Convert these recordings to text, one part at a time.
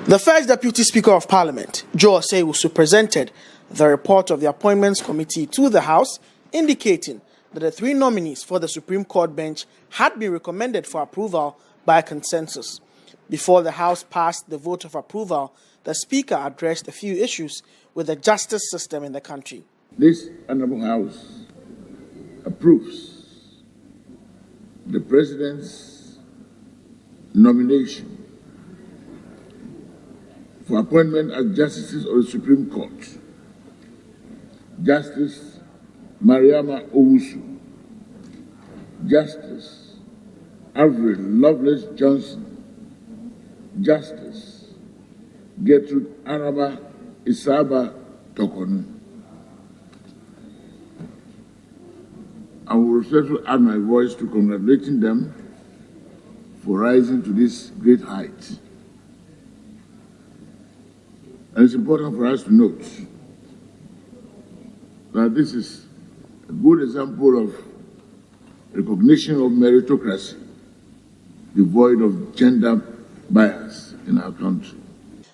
The first Deputy Speaker of Parliament, Joe Osei, presented the report of the Appointments Committee to the House, indicating that the three nominees for the Supreme Court bench had been recommended for approval by consensus. Before the House passed the vote of approval, the Speaker addressed a few issues with the justice system in the country. This Honourable House approves the President's nomination for appointment as Justices of the Supreme Court. Justice Mariama Owusu, Justice Alfred Lovelace Johnson, Justice Gertrude Araba Isaba Tokonu. I will respectfully add my voice to congratulating them for rising to this great height. And it's important for us to note that this is a good example of recognition of meritocracy, devoid of gender bias in our country.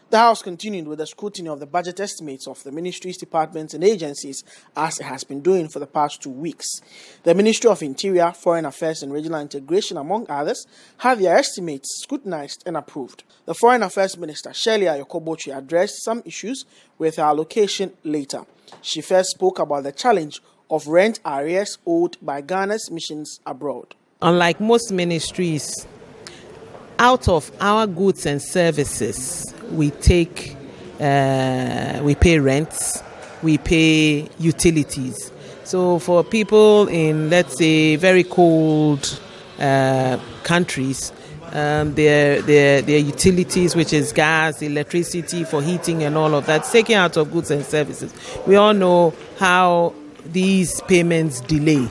The House continued with the scrutiny of the budget estimates of the ministries, departments and agencies, as it has been doing for the past 2 weeks. The Ministry of Interior, Foreign Affairs and Regional Integration, among others, had their estimates scrutinized and approved. The Foreign Affairs Minister, Shirley Ayokobochi, addressed some issues with her allocation later. She first spoke about the challenge of rent arrears owed by Ghana's missions abroad. Unlike most ministries, out of our goods and services, we pay rents, we pay utilities. So for people in, let's say, very cold countries, their utilities, which is gas, electricity for heating and all of that, taken out of goods and services. We all know how these payments delay.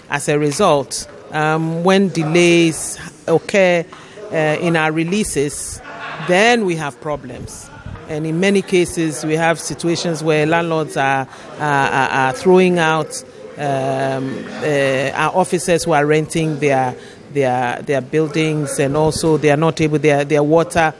As a result, when delays occur in our releases, then we have problems. And in many cases, we have situations where landlords are throwing out our officers who are renting their buildings, and also they are not able, their water,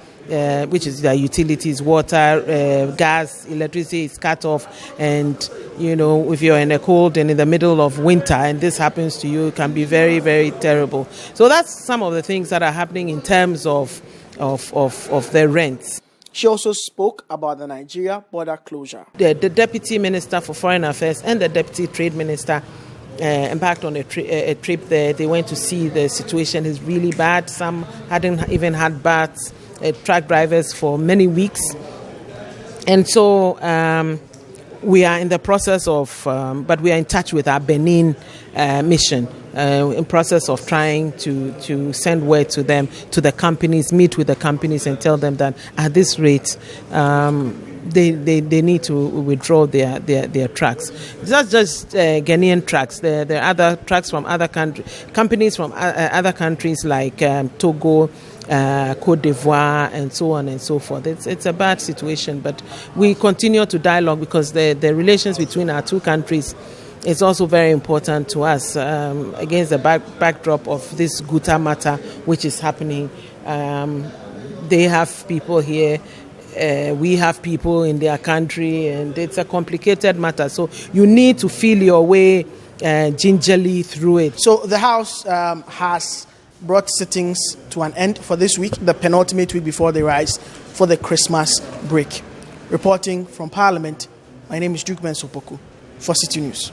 which is their utilities, water, gas, electricity is cut off. And, you know, if you're in a cold and in the middle of winter and this happens to you, it can be very, very terrible. So that's some of the things that are happening in terms of the rents. She also spoke about the Nigeria border closure. The Deputy Minister for Foreign Affairs and the Deputy Trade Minister embarked on a trip there. They went to see the situation is really bad. Some hadn't even had baths, truck drivers for many weeks. And so we are in the process of, but we are in touch with our Benin mission, in process of trying to send word to them, to the companies, meet with the companies and tell them that at this rate, they need to withdraw their trucks. It's not just Ghanaian trucks. There are other trucks from other companies from other countries like Togo, Cote d'Ivoire, and so on and so forth. It's a bad situation, but we continue to dialogue because the relations between our two countries is also very important to us against the backdrop of this Guta matter, which is happening. They have people here. We have people in their country, and it's a complicated matter. So you need to feel your way gingerly through it. So the House has brought sittings to an end for this week, the penultimate week before they rise for the Christmas break. Reporting from Parliament, my name is Duke Bensopoku for Citi News.